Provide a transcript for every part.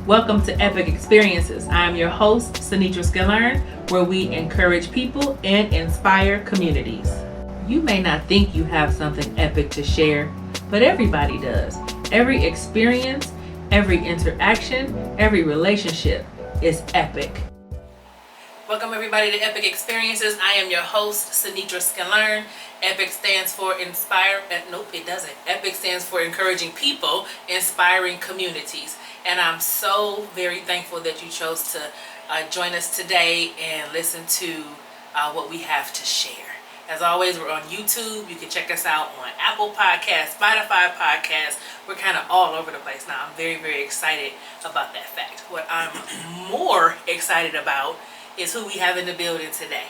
Welcome to Epic Experiences. I'm your host, Skillern, where we encourage people and inspire communities. You may not think you have something epic to share, but everybody does. Every experience, every interaction, every relationship is epic. Welcome everybody to Epic Experiences. I am your host, Skillern. Epic stands for inspire. Nope, it doesn't. Epic stands for encouraging people, inspiring communities. And I'm so very thankful that you chose to join us today and listen to what we have to share. As always, we're on YouTube. You can check us out on Apple Podcasts, Spotify Podcasts. We're kind of all over the place now. I'm very, very excited about that fact. What I'm more excited about is who we have in the building today.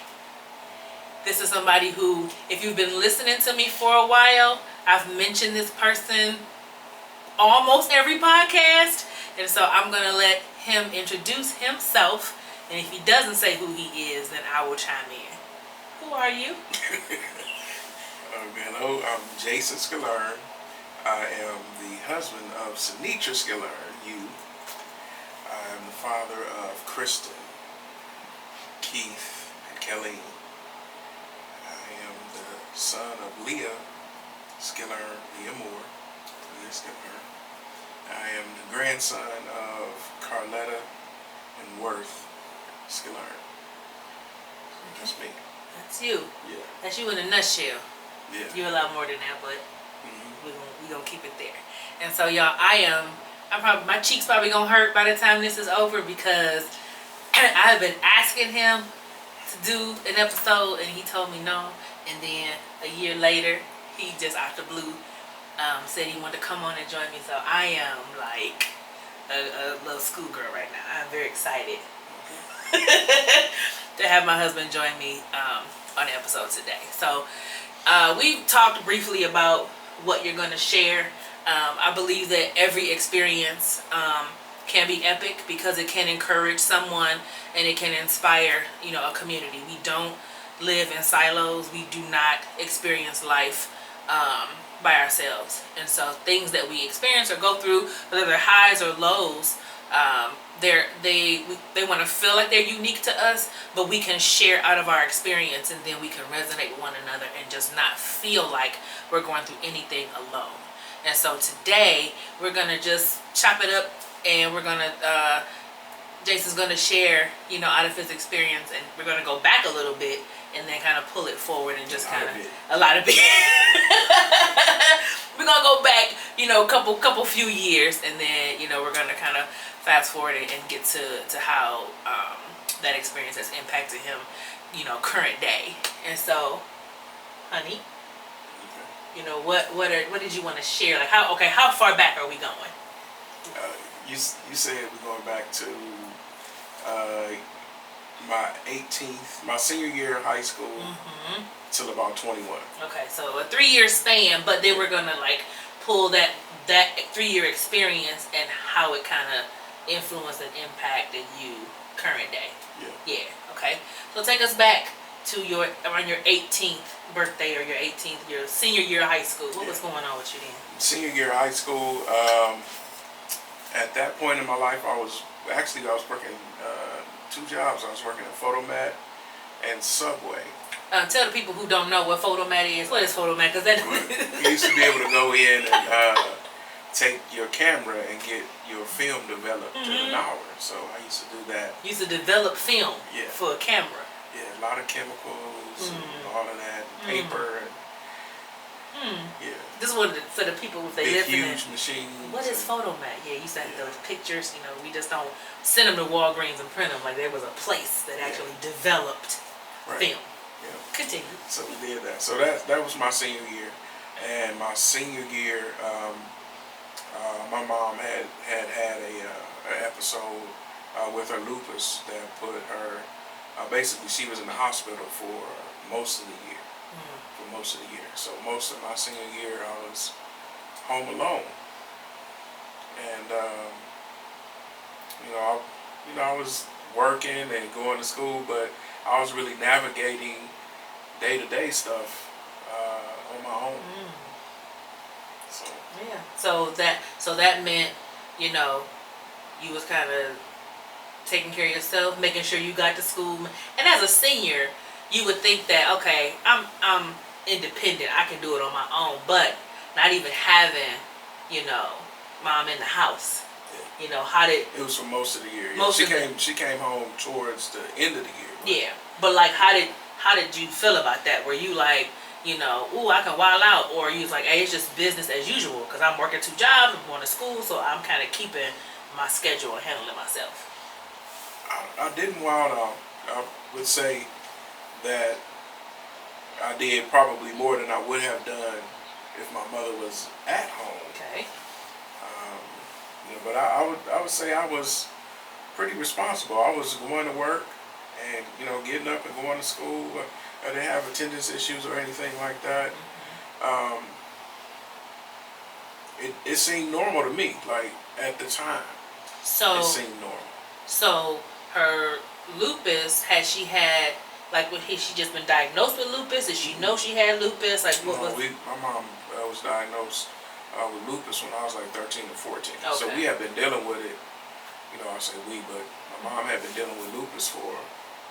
This is somebody who, if you've been listening to me for a while, I've mentioned this person almost every podcast. And so I'm going to let him introduce himself. And if he doesn't say who he is, then I will chime in. Who are you? Hello, I'm Jason Skillern. I am the husband of Skillern, you. I am the father of Kristen, Keith, and Kelly. I am the son of Leah Skillern, Leah Moore, Leah Skillern. I am the grandson of Carletta and Worth Skillern. That's me. That's you. Yeah. That's you in a nutshell. Yeah. You're a lot more than that, but we're gonna keep it there. And so y'all, my cheeks probably gonna hurt by the time this is over because I have been asking him to do an episode and he told me no. And then a year later, he just out the blue said he wanted to come on and join me. So I am like a little schoolgirl right now. I'm very excited to have my husband join me on the episode today. So we've talked briefly about what you're going to share. I believe that every experience can be epic because it can encourage someone and it can inspire, a community. We don't live in silos. We do not experience life by ourselves. And so things that we experience or go through, whether they're highs or lows, they want to feel like they're unique to us, but we can share out of our experience and then we can resonate with one another and just not feel like we're going through anything alone. And so today we're going to just chop it up and we're going to Jason's going to share, out of his experience, and we're going to go back a little bit and then kind of pull it forward and just kind of a lot of it. We're going to go back, couple few years, and then, we're going to kind of fast forward it and get to how that experience has impacted him, current day. And so, honey, what did you want to share? Like how far back are we going? You said we're going back to my senior year of high school till about 21. Okay, so a 3-year span, but then we're gonna pull that 3-year experience and how it kind of influenced and impacted you current day. Yeah. Okay. So take us back to around your 18th birthday or your senior year of high school. What was going on with you then? Senior year of high school. At that point in my life, I was working 2 jobs. I was working at Photomat and Subway. Tell the people who don't know what Photomat is. What is Photomat? Because you used to be able to go in and take your camera and get your film developed in an hour. So I used to do that. You used to develop film for a camera. Yeah, a lot of chemicals and all of that, paper. Yeah. This is for the people if they live in huge machines. What is Photomat? Yeah, you said those pictures. We just don't send them to Walgreens and print them. Like there was a place that actually developed film. Yeah. Continue. So we did that. So that was my senior year, and my senior year, my mom had a episode with her lupus that put her. Basically, she was in the hospital for most of the year. So most of my senior year, I was home alone, and I was working and going to school, but I was really navigating day-to-day stuff on my own. So yeah. So that meant, you was kind of taking care of yourself, making sure you got to school. And as a senior, you would think that, okay, I'm independent, I can do it on my own, but not even having, you know, mom in the house. Yeah. You know, how did it was for most of the year. Yeah. She came home towards the end of the year. Right? Yeah, but like, how did you feel about that? Were you like, you know, ooh, I can wild out, or you was like, hey, it's just business as usual because I'm working 2 jobs, I'm going to school, so I'm kind of keeping my schedule and handling myself. I didn't wild out. I would say that I did probably more than I would have done if my mother was at home. Okay. You know, but I would say I was pretty responsible. I was going to work and, you know, getting up and going to school. I didn't have attendance issues or anything like that. It seemed normal to me, like at the time. So it seemed normal. So her lupus, had she had, like, she just been diagnosed with lupus? Did she know she had lupus? Like, what was? My mom was diagnosed with lupus when I was like 13 or 14. Okay. So we have been dealing with it. You know, I say we, but my mom had been dealing with lupus for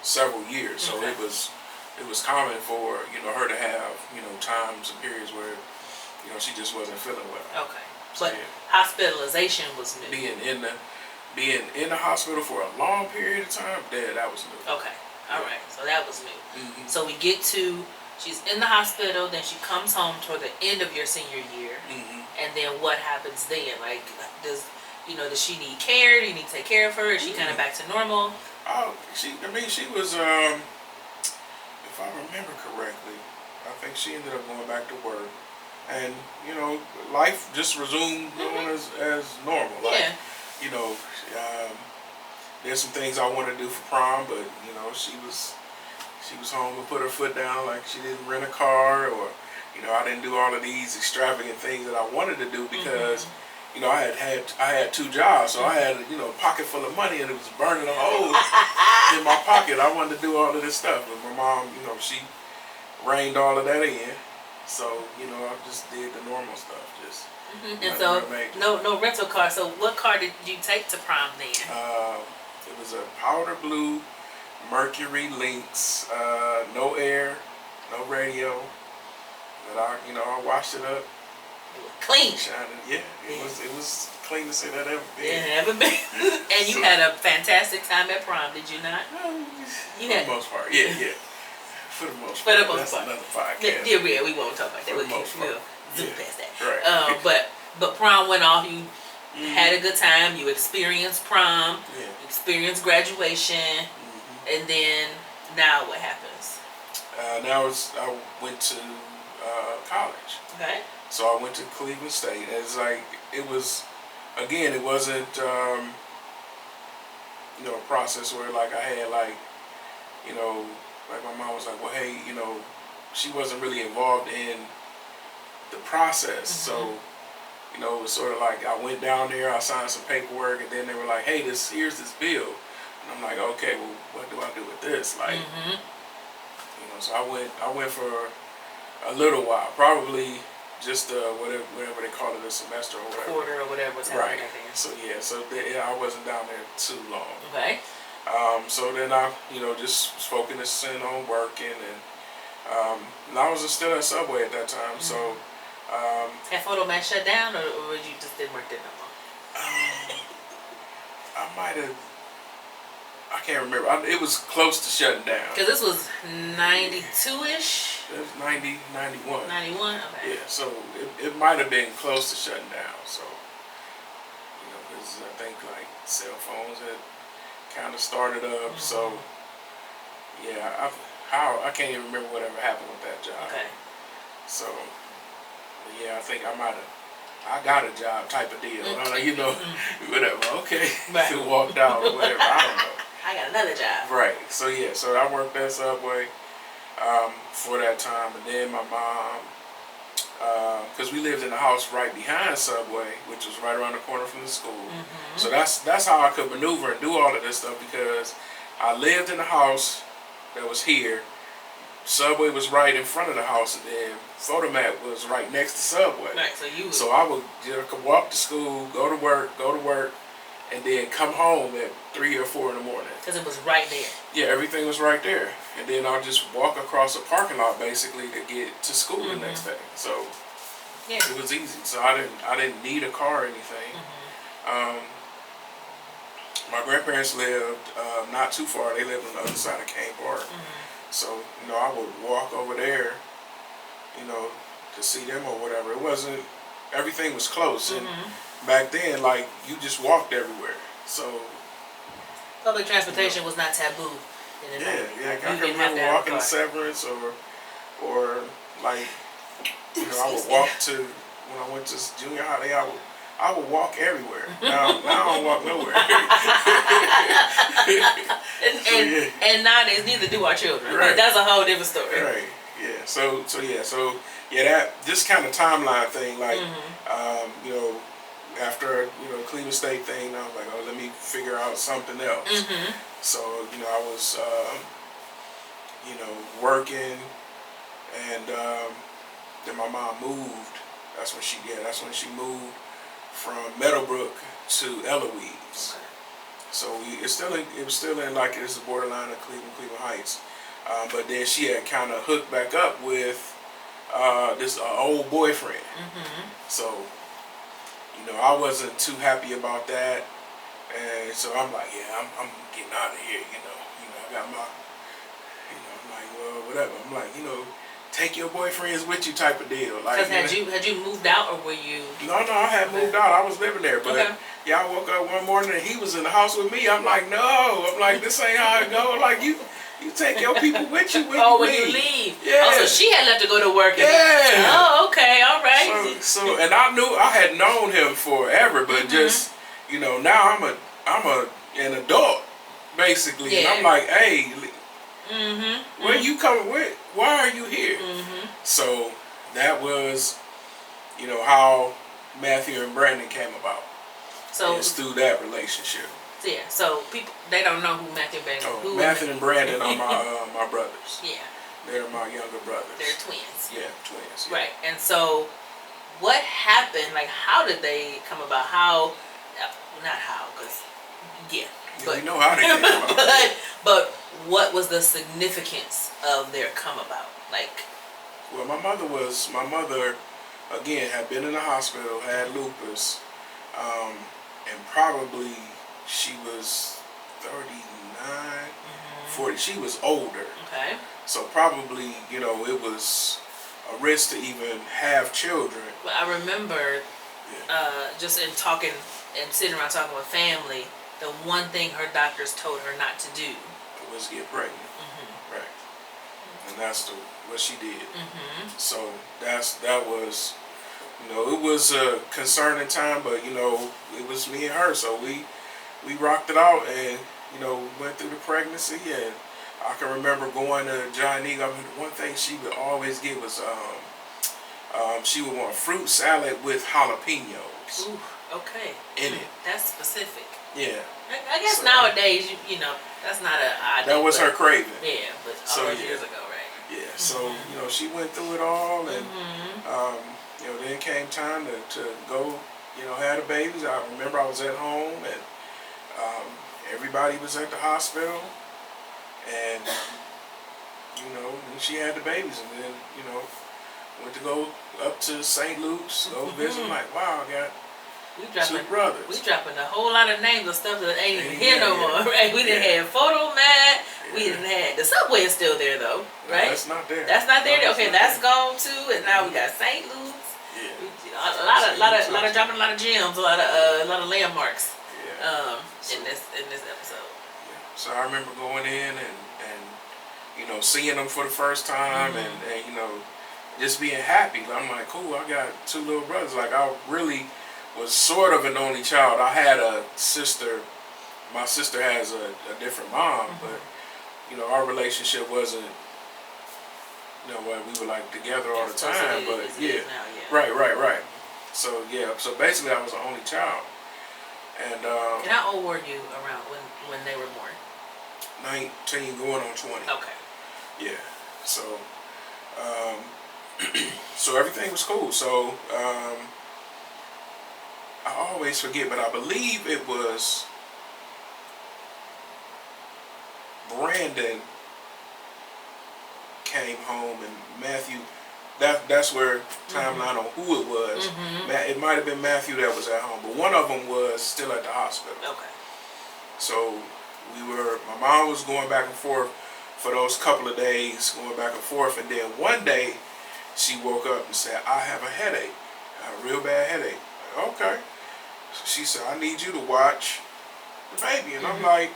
several years. So Okay. it was common for, you know, her to have, you know, times and periods where, you know, she just wasn't feeling well. Okay. So, But yeah. hospitalization was new. Being in the hospital for a long period of time, that was new. Okay. All right. So that was new. Mm-hmm. So we get to, she's in the hospital, then she comes home toward the end of your senior year. Mm-hmm. And then what happens then? Like, does she need care? Do you need to take care of her? Is she kind of back to normal? Oh, she was, if I remember correctly, I think she ended up going back to work. And, you know, life just resumed going as normal. Like, Yeah. you know, there's some things I wanted to do for prom, but, you know, she was home and put her foot down, like she didn't rent a car, or, you know, I didn't do all of these extravagant things that I wanted to do because, you know, I had 2 jobs, so I had, you know, a pocket full of money and it was burning a hole in my pocket. I wanted to do all of this stuff, but my mom, you know, she reined all of that in. So, you know, I just did the normal stuff, just. And so, no rental car. So, what car did you take to prom then? It was a powder blue Mercury Lynx, no air, no radio. But I washed it up. It was clean. Shining, yeah. It was clean to say that ever been. Yeah, ever been. And you had a fantastic time at prom, did you not? For the most part, yeah. For the most part. That's another podcast. Yeah, we won't talk about that. For the most part. We'll zoom past that. Right. But prom went off. You had a good time. You experienced prom. Yeah. You experienced graduation. And then now what happens? Now I went to college. Okay. So I went to Cleveland State. It's like it wasn't you know, a process where like I had like, you know, like my mom was like, well, hey, you know, she wasn't really involved in the process. So, you know, it was sort of like I went down there, I signed some paperwork, and then they were like, hey, here's this bill. And I'm like, okay, well, what do I do with this? Like, you know, so I went for a little while, probably just whatever they call it, a semester or whatever. Quarter or whatever was happening there. So yeah, I wasn't down there too long. Okay. So then I, you know, just was focusing on working, and I was still at Subway at that time. So. Had Photomat shut down, or you just didn't work there no more? I might have. I can't remember. It was close to shutting down. Because this was 92-ish? It was 90, 91. 91? Okay. Yeah, so it might have been close to shutting down. So, you know, because I think like cell phones had kind of started up. So, yeah, I can't even remember whatever happened with that job. Okay. So, yeah, I think I got a job type of deal. You know, whatever. Okay. Right. Walked out or whatever. I don't know. I got another job. Right. So yeah. So I worked at Subway for that time, and then my mom, because we lived in a house right behind Subway, which was right around the corner from the school. So that's how I could maneuver and do all of this stuff, because I lived in a house that was here. Subway was right in front of the house, and then Photomat was right next to Subway. Right, so I would could walk to school, go to work, and then come home at 3 or 4 in the morning. Because it was right there. Yeah, everything was right there. And then I'll just walk across a parking lot basically to get to school the next day. So it was easy. So I didn't need a car or anything. My grandparents lived not too far. They lived on the other side of Cane Park. So, I would walk over there, to see them or whatever. It wasn't, everything was close. And back then, like, you just walked everywhere. So public transportation was not taboo. Yeah. I can remember walking to Severance or like, I would walk to, when I went to junior high, I would walk everywhere. Now I don't walk nowhere. and nowadays, neither do our children. Right. That's a whole different story. Right. Yeah. So that this kind of timeline thing, like, after Cleveland State thing, I was like, oh, let me figure out something else. So I was working, and then my mom moved. That's when she moved from Meadowbrook to Eloise. So it was still in like it's the borderline of Cleveland Heights. But then she had kind of hooked back up with this old boyfriend. So I wasn't too happy about that, and so I'm like, yeah, I'm getting out of here. I got my, I'm like, well, whatever. I'm like, take your boyfriends with you type of deal. Like, had you moved out, or were you? No, I had moved out. I was living there, but I woke up one morning and he was in the house with me. I'm like, no. I'm like, this ain't how it go. Like, you take your people with you when you leave. Yeah. Oh, so she had left to go to work. Oh, okay, all right. So and I had known him forever, but just now I'm an adult basically, and I'm like, hey. Where you coming with? Why are you here? So that was, how Matthew and Brandon came about. So it's through that relationship. Yeah. So people, they don't know who Matthew and Brandon. Oh, Matthew and Brandon are my brothers. Yeah. They're my younger brothers. They're twins. Yeah, twins. Yeah. Right. And so, what happened? Like, how did they come about? How? Not how, because but we know how they came about. but what was the significance of their come about? Like, well, my mother again had been in the hospital, had lupus, and probably she was 39, 40. She was older. Okay. So probably, it was a risk to even have children. Well, I remember just in talking and sitting around talking with family, the one thing her doctors told her not to do was get pregnant. Right. And that's what she did. So that was, it was a concerning time, but it was me and her, so we rocked it out and went through the pregnancy. And I can remember going to Johnny. I mean, one thing she would always get was she would want fruit salad with jalapenos. Ooh, okay. In it. That's specific. Yeah. I guess nowadays that's not an odd. That was her craving. Yeah, but all those years ago, right? Yeah. So she went through it all, and then came time to go. Have the babies. I remember I was at home, and everybody was at the hospital, and and she had the babies, and then went to go up to St. Luke's, go visit. I'm like, wow, I got two brothers. We dropping a whole lot of names of stuff that ain't even here no more, right? We didn't have Photo Mat. We didn't have the Subway is still there though, right? No, that's not there. That's not there. Okay, that's gone too, and now we got St. Luke's. Yeah. A lot of dropping a lot of gems, a lot of landmarks. In this episode. Yeah. So I remember going in and seeing them for the first time, and just being happy. I'm like, cool, I got two little brothers. Like, I really was sort of an only child. I had a sister. My sister has a different mom, but our relationship wasn't we were like together all the time, but right. So so basically I was the only child. And how old were you around when they were born? 19 going on 20. Okay. Yeah. So so everything was cool. So I always forget, but I believe it was Brandon came home and Matthew. That's where timeline on who it was. It might have been Matthew that was at home, but one of them was still at the hospital. Okay. So my mom was going back and forth for those couple of days, going back and forth, and then one day she woke up and said, "I have a headache, a real bad headache." Like, okay. So she said, "I need you to watch the baby," and I'm like,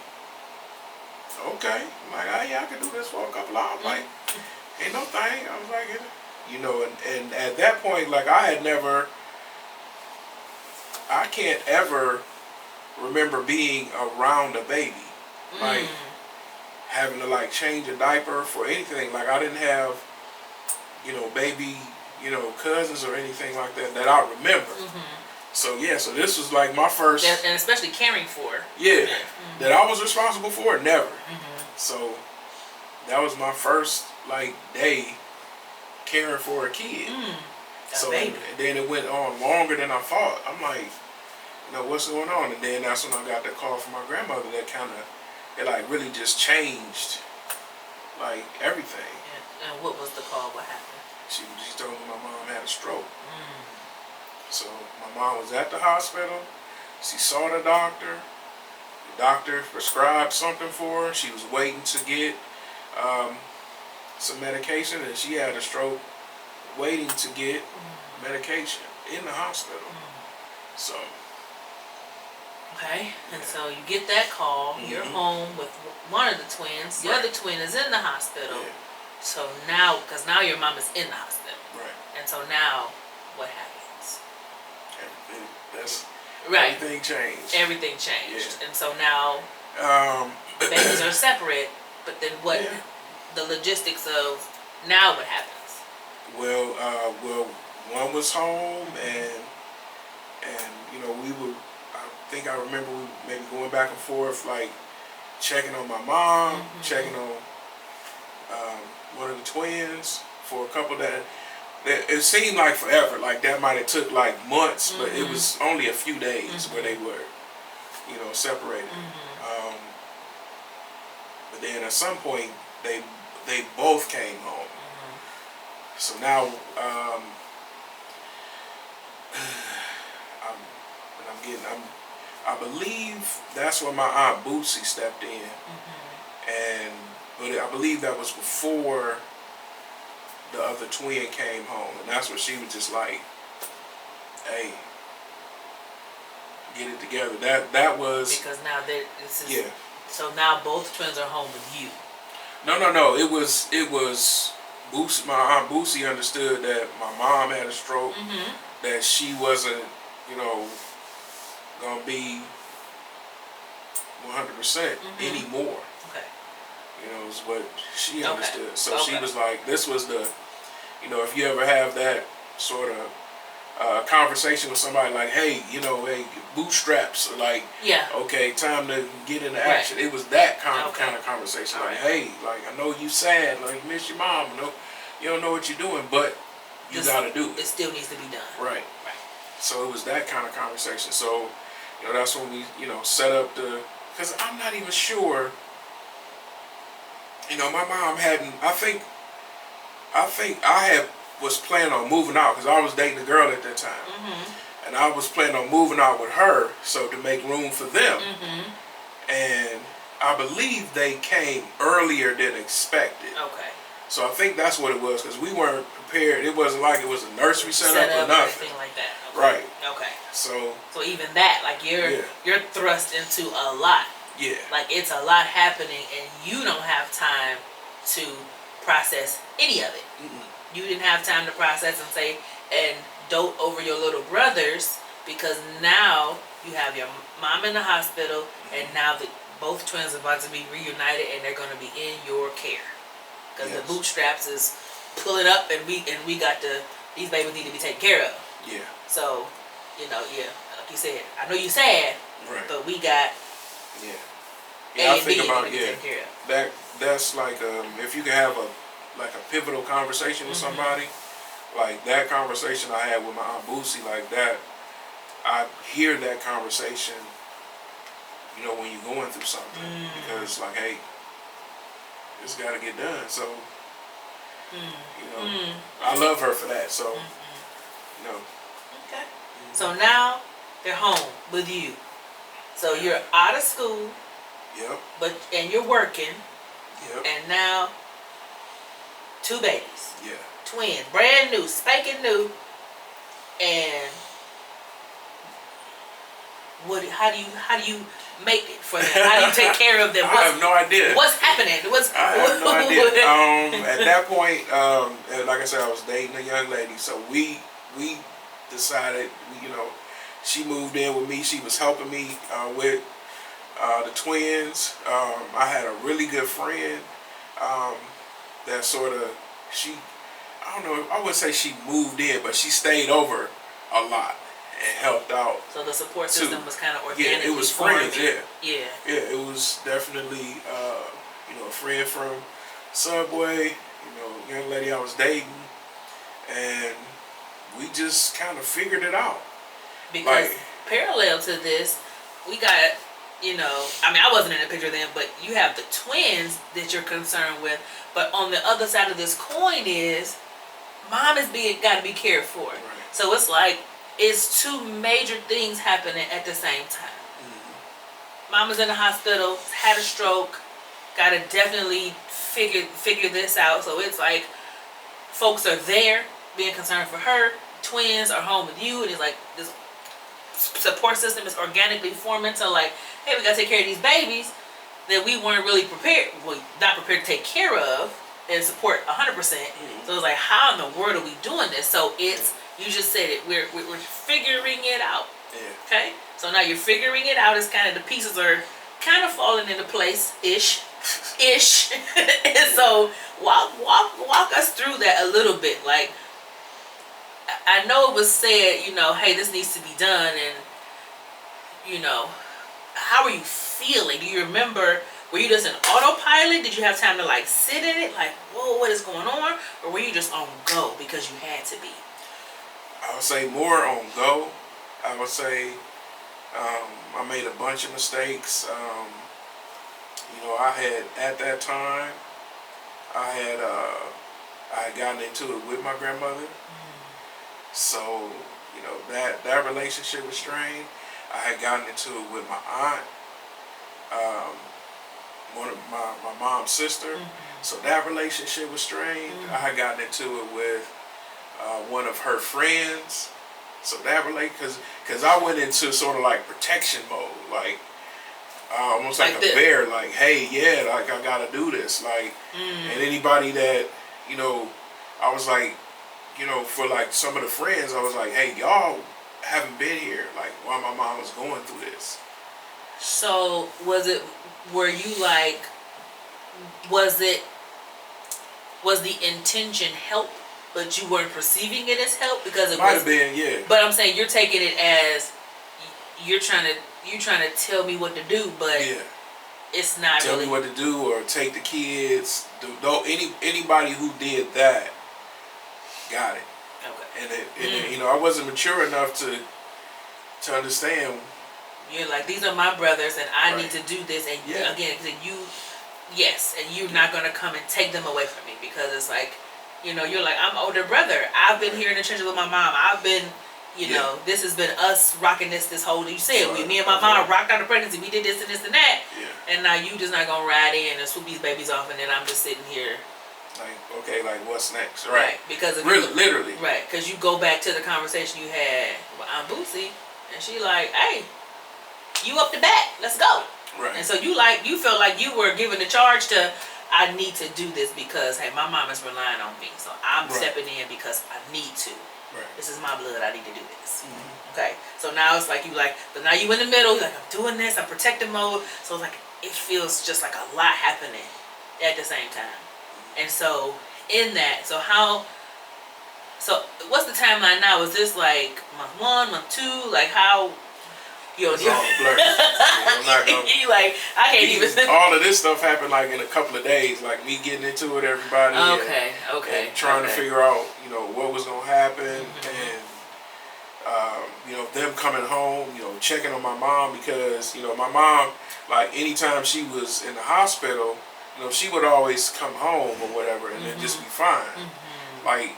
"Okay." I'm like, "Oh, yeah, I can do this for a couple hours." Like, ain't no thing. I was like, you know, and at that point, like I can't ever remember being around a baby, like having to like change a diaper for anything. Like I didn't have, you know, baby, you know, cousins or anything like that I remember. So yeah, so this was like my first, and especially caring for. Yeah, that I was responsible for. Never. So that was my first like day caring for a kid. So and then it went on longer than I thought. I'm like, you know, what's going on? And then that's when I got the call from my grandmother that kind of, it like really just changed like everything. And what was the call? What happened? She told me my mom had a stroke. So my mom was at the hospital. She saw the doctor. The doctor prescribed something for her. She was waiting to get some medication, and she had a stroke waiting to get medication in the hospital. So okay, and so you get that call. You're home with one of the twins. The other twin is in the hospital. So now, because now your mom is in the hospital, and so now what happens? Everything changed. Everything changed, and so now the babies are separate. But then what? The logistics of now what happens? Well, one was home, and you know we were. I think I remember we maybe going back and forth, like checking on my mom, checking on one of the twins for a couple that it seemed like forever. Like that might have took like months, but it was only a few days where they were, you know, separated. But then at some point they both came home. So now I believe that's when my aunt Bootsy stepped in, but I believe that was before the other twin came home, and that's when she was just like, "Hey, get it together." That was because now this is So now both twins are home with you. No. It was Boosie. My aunt Boosie understood that my mom had a stroke, that she wasn't, you know, gonna be 100% anymore. Okay. You know, is what she understood. So she was like, this was the, you know, if you ever have that sort of conversation with somebody like, hey, you know, hey, bootstraps, or like, okay, time to get into action. It was that kind of conversation. Like, hey, like, I know you sad, like, you miss your mom, you don't know what you're doing, but you gotta do it. It still needs to be done. Right. So it was that kind of conversation. So, you know, that's when we, you know, set up because I'm not even sure, you know, my mom hadn't, I think I was planning on moving out because I was dating a girl at that time. And I was planning on moving out with her, so to make room for them. And I believe they came earlier than expected. Okay. So I think that's what it was, because we weren't prepared. It wasn't like it was a nursery set up or nothing. Anything like that. Okay. Right. Okay. So even that, like you're thrust into a lot. Yeah. Like it's a lot happening, and you don't have time to process any of it. You didn't have time to process and say and dote over your little brothers, because now you have your mom in the hospital, and now both twins are about to be reunited, and they're going to be in your care. Because the bootstraps is pulling up, and we got these babies need to be taken care of. Yeah. So, you know, like you said, I know you sad, but we got I think about that's like if you can have a pivotal conversation with somebody, like that conversation I had with my aunt Boosie, like that I hear that conversation, you know, when you're going through something, because like, hey, it's got to get done. So, you know, I love her for that. So, you know. Okay. So now they're home with you. So you're out of school. Yep. And you're working. Yep. And now 2 babies. Yeah. Twins, brand new, spanking new. And how do you make it for them? How do you take care of them? I have no idea. What's happening? I have no idea. At that point, like I said, I was dating a young lady, so we decided, you know, she moved in with me. She was helping me with the twins. I had a really good friend that sort of, I don't know, I wouldn't say she moved in, but she stayed over a lot and helped out. So the support system was kind of organic. Yeah, it was friends. Yeah. Yeah. It was definitely you know, a friend from Subway. You know, young lady I was dating, and we just kind of figured it out. Because parallel to this, we got, you know, I mean, I wasn't in the picture then, but you have the twins that you're concerned with. But on the other side of this coin is, mom is got to be cared for. Right. So it's like, it's 2 major things happening at the same time. Mama's in the hospital, had a stroke, got to definitely figure this out. So it's like, folks are there being concerned for her. Twins are home with you, and it's like this support system is organically forming. So like, hey, we got to take care of these babies that we weren't really prepared, not prepared to take care of and support 100%. So it's like, how in the world are we doing this? So it's, you just said it, we're figuring it out. Yeah. Okay? So now you're figuring it out. It's kind of, the pieces are kind of falling into place ish. And so walk us through that a little bit. Like, I know it was said, you know, hey, this needs to be done, and you know, how are you feeling? Do you remember, were you just in autopilot? Did you have time to like sit in it, like, whoa, what is going on? Or were you just on go because you had to be? I would say more on go. I would say I made a bunch of mistakes. You know, I had, at that time, I had gotten into it with my grandmother. So, you know, that relationship was strained. I had gotten into it with my aunt, one of my mom's sister. So that relationship was strained. I had gotten into it with one of her friends. So that because I went into sort of like protection mode, like almost like a bear, like, hey, yeah, like I gotta do this, like, and anybody that, you know, I was like, you know, for like some of the friends, I was like, hey, y'all haven't been here, like, while my mom was going through this. So was the intention help, but you weren't perceiving it as help because it might have been, yeah. But I'm saying you're taking it as you're trying to tell me what to do, but it's not. Tell me what to do, or take the kids. Though anybody who did that got it. Okay. And you know, I wasn't mature enough to understand. You're like, these are my brothers, and I need to do this. And again, and you're not gonna come and take them away from me, because it's like, you know, you're like, I'm older brother. I've been here in the trenches with my mom. I've been, you know, this has been us rocking this whole. You said me and my mom rocked out the pregnancy. We did this and this and that. Yeah. And now you just not gonna ride in and swoop these babies off, and then I'm just sitting here. Like, okay, like, what's next? Right. Because of literally. Right. Because you go back to the conversation you had with Aunt Boosie, and she like, hey, you up the bat, let's go. Right. And so you felt like you were given the charge to, I need to do this because, hey, my mom is relying on me, so I'm stepping in because I need to. Right. This is my blood. I need to do this. Okay. So now it's like but now you in the middle. Like, I'm doing this. I'm protective mode. So it's like, it feels just like a lot happening at the same time. And so in that, so what's the timeline now? Is this like month 1, month 2? Like, how? It's all blurry. I'm not gonna, you like, I can't even. All of this stuff happened like in a couple of days, like me getting into it, everybody. Okay. And trying to figure out, you know, what was gonna happen, and them coming home, checking on my mom because, my mom, like anytime she was in the hospital, she would always come home or whatever and then just be fine. Like,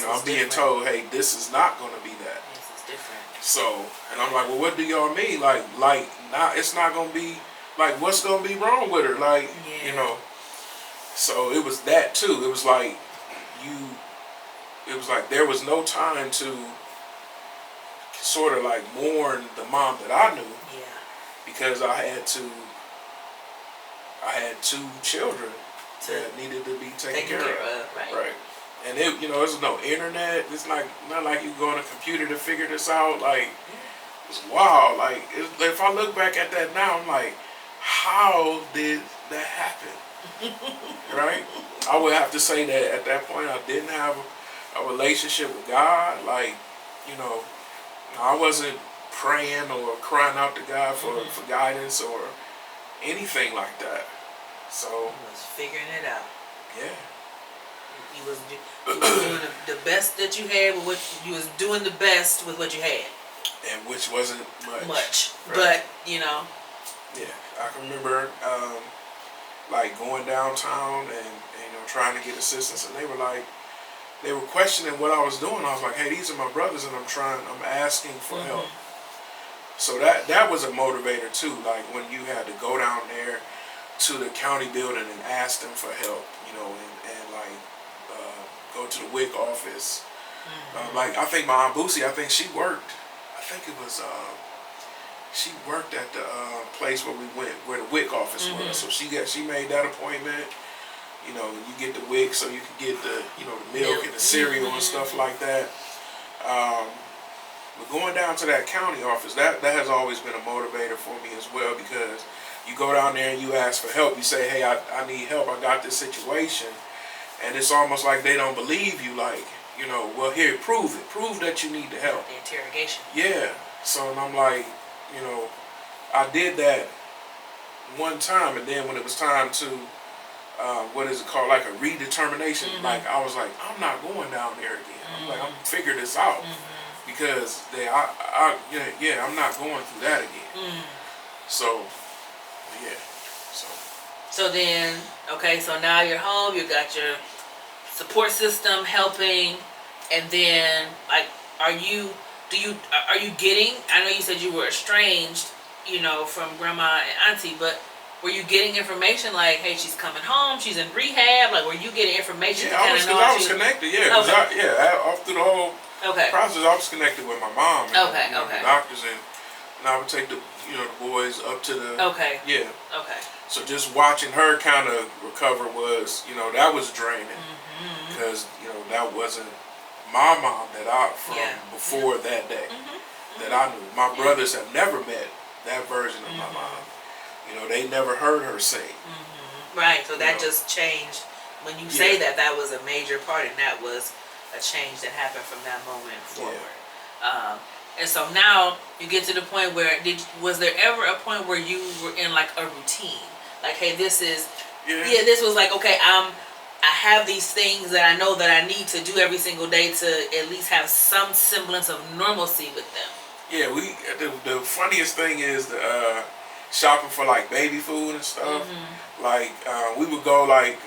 I'm being told, hey, this is not going to be that. This is different. So, and I'm like, well, what do y'all mean? Like, it's not going to be, like, what's going to be wrong with her? Like, So it was that too. It was like, there was no time to sort of like mourn the mom that I knew. Yeah. Because I had two children that needed to be taken care of. Right. And there's no internet. It's not like you go on a computer to figure this out. Like, it's wild. Like, if I look back at that now, I'm like, how did that happen? Right? I would have to say that at that point I didn't have a relationship with God. Like, I wasn't praying or crying out to God for guidance or anything like that. So you was figuring it out. Yeah. You was doing the best that you had with what you was doing the best with what you had. And which wasn't much. Right. But Yeah. I can remember like going downtown and trying to get assistance, and they were questioning what I was doing. I was like, hey, these are my brothers and I'm asking for help. So that was a motivator too, like when you had to go down there to the county building and ask them for help, and like go to the WIC office. Like I think my Aunt Boosie, she worked at the place where we went, where the WIC office was. So she made that appointment. You get the WIC so you can get the the milk and the cereal and stuff like that. But going down to that county office, that has always been a motivator for me as well, because you go down there and you ask for help. You say, hey, I need help. I got this situation. And it's almost like they don't believe you. Like, well, here, prove it. Prove that you need the help. The interrogation. Yeah. So and I'm like, I did that one time, and then when it was time to, what is it called, like a redetermination, like I was like, I'm not going down there again. I'm like, I'm gonna figure this out, because I'm not going through that again. So, yeah. So then, okay, so now you're home, you got your support system helping, and then like, are you getting, I know you said you were estranged, from grandma and auntie, but were you getting information like, hey, she's coming home, she's in rehab? Like, were you getting information? Yeah, I was connected. Yeah, all through the whole process, I was connected with my mom. And, the doctors, and I would take the boys up to the So just watching her kind of recover was, that was draining, because that wasn't my mom that before that day that I knew. My brothers have never met that version of my mom. They never heard her sing. Right, so that just changed. When you say that was a major part, and that was a change that happened from that moment forward. And so now you get to the point where, was there ever a point where you were in like a routine? Like, hey, this was like, okay, I have these things that I know that I need to do every single day to at least have some semblance of normalcy with them. Yeah, the funniest thing is shopping for like baby food and stuff. Like we would go like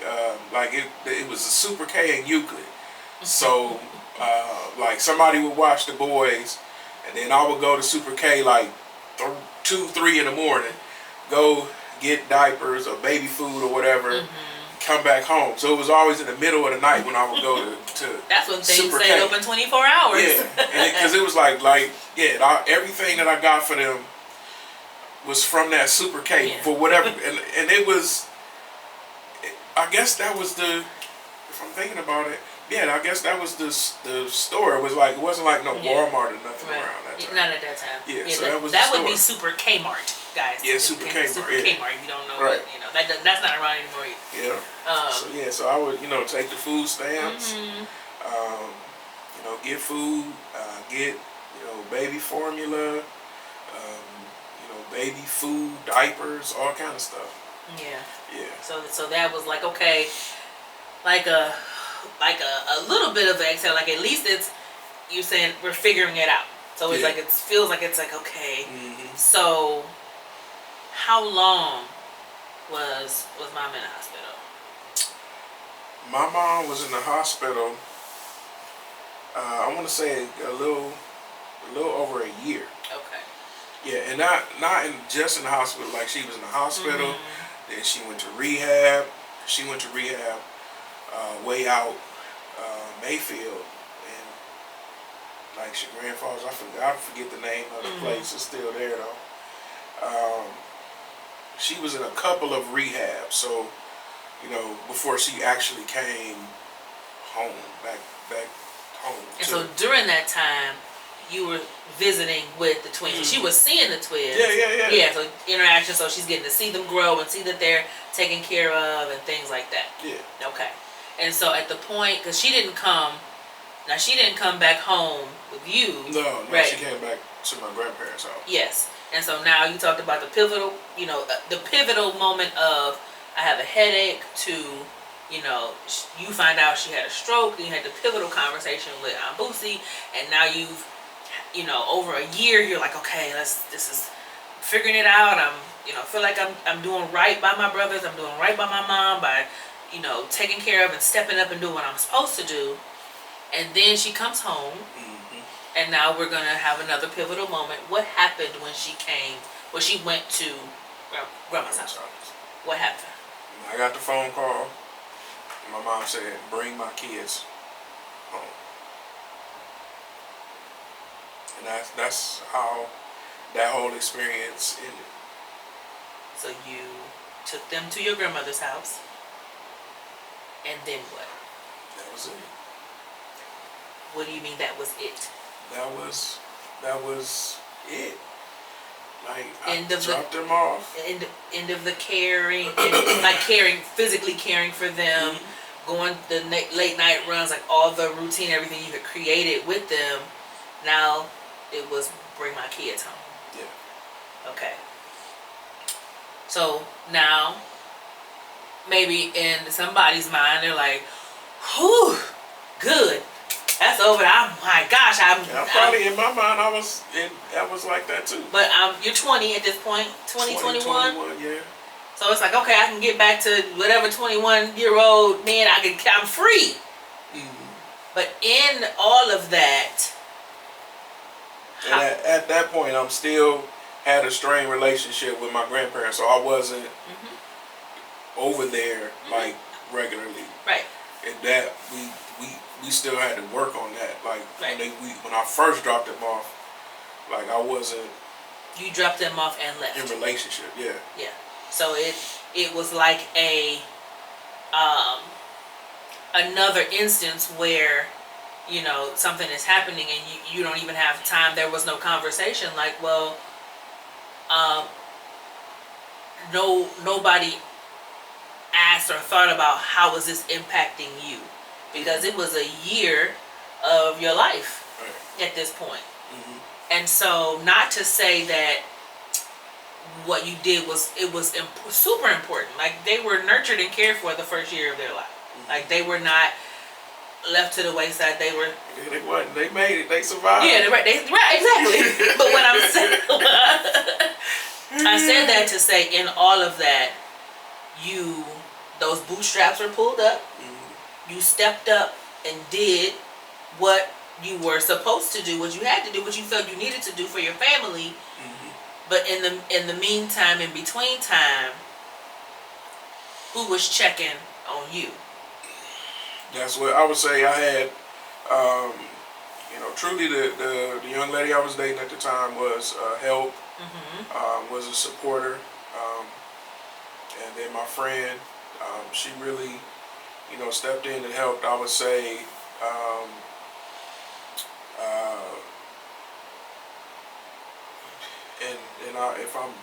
it was a Super K in Euclid. So like somebody would watch the boys, and then I would go to Super K like 2, 3 in the morning, go get diapers or baby food or whatever, come back home. So it was always in the middle of the night when I would go to That's when things Super stayed K. open 24 hours. Yeah, because it was everything that I got for them was from that Super K for whatever, and it was, I guess that was if I'm thinking about it, I guess that was the store. It was like, it wasn't like no Walmart or nothing around that time. Not at that time. Yeah, so that was that the would be store. Super Kmart, guys. Yeah, Super Kmart. Super Kmart. If you don't know, that's not around anymore either. Yeah. So I would take the food stamps, get food, get baby formula, baby food, diapers, all kind of stuff. Yeah. So that was like, okay, like a little bit of exhale. Like, at least you're saying we're figuring it out. So it's Yeah. like it feels like it's like okay. Mm-hmm. So how long was mom in the hospital? My mom was in the hospital. I want to say a little over a year. Okay. Yeah, and not just in the hospital. Like she was in the hospital, Mm-hmm. then she went to rehab. She went to rehab way out Mayfield and like Grand Falls. I forget the name of the place. It's still there though. She was in a couple of rehabs, so before she actually came home back home. And so during that time, you were visiting with the twins. So she was seeing the twins. Yeah. Yeah, so interaction, so she's getting to see them grow and see that they're taken care of and things like that. Yeah. Okay. And so at the point, because she didn't come back home with you. No, right? She came back to my grandparents' house. Yes. And so now you talked about the pivotal moment of I have a headache to, you find out she had a stroke, and you had the pivotal conversation with Aunt Boosie, and now you've, over a year, you're like, okay, this is figuring it out. Feel like I'm doing right by my brothers. I'm doing right by my mom by, taking care of and stepping up and doing what I'm supposed to do. And then she comes home, and now we're gonna have another pivotal moment. What happened when she went to grandma's house? What happened? I got the phone call. My mom said, "Bring my kids home," and that's how that whole experience ended. So you took them to your grandmother's house, and then what? That was it. What do you mean that was it? That was it. Like I dropped them off. End of the caring, physically caring for them, going the late night runs, like all the routine, everything you had created with them. Now it was bring my kids home. Yeah. Okay. So now, maybe in somebody's mind, they're like, "Whew, good. That's over. Oh my gosh, I'm probably in my mind I was like that too. But you're 20 at this point, 21? 21, yeah. So it's like, okay, I can get back to whatever 21-year-old man, I'm free. But in all of that, and at that point, I'm still had a strained relationship with my grandparents, so I wasn't over there like regularly. Right. And that we still had to work on that. Like right. when I first dropped them off, like I wasn't. You dropped them off and left. In relationship, yeah. Yeah. So it was like another instance where something is happening and you don't even have time. There was no conversation. Like, well, nobody asked or thought about how was this impacting you, because it was a year of your life at this point. And so, not to say that what you did was super important. Like, they were nurtured and cared for the first year of their life. Like, they were not left to the wayside. They were. Yeah, they wasn't. They made it. They survived. Yeah, right. Exactly. But when I'm saying, I said that to say, in all of that, those bootstraps were pulled up. You stepped up and did what you were supposed to do, what you had to do, what you felt you needed to do for your family. But in the meantime, in between time, who was checking on you? That's what I would say. I had, truly the young lady I was dating at the time was help, was a supporter, and then my friend, she really, stepped in and helped. I would say,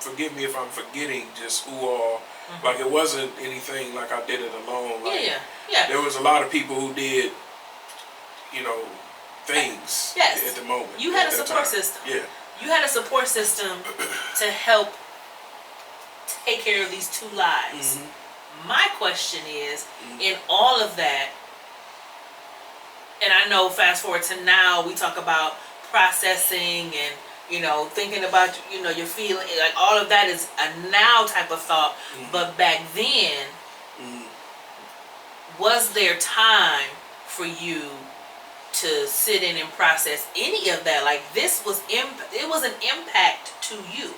forgive me if I'm forgetting just who all. Like, it wasn't anything like I did it alone. Like, yeah. There was a lot of people who did, things at the moment. You had a support system. Yeah. You had a support system to help take care of these two lives. My question is, in all of that, and I know fast forward to now, we talk about processing and, you know, thinking about, you know, your feeling, like all of that is a now type of thought. But back then, was there time for you to sit in and process any of that? Like, this was it was an impact to you.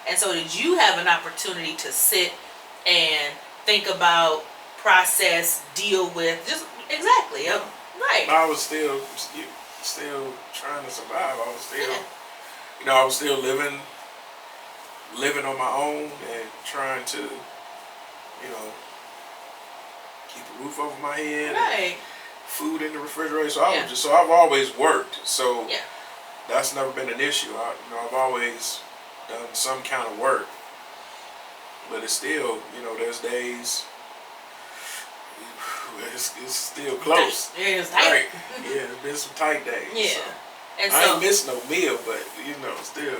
And so did you have an opportunity to sit and think about, process, deal with, just exactly, right? I was still trying to survive. I was still, you know, I was still living on my own and trying to, you know, keep a roof over my head, Right. and food in the refrigerator. So I've always worked. So Yeah. that's never been an issue. I've always done some kind of work, but it's still, you know, there's days it's still close. Yeah, it's tight. Right. Yeah, there's been some tight days. Yeah. So. And I so, ain't missed no meal, but you know, still,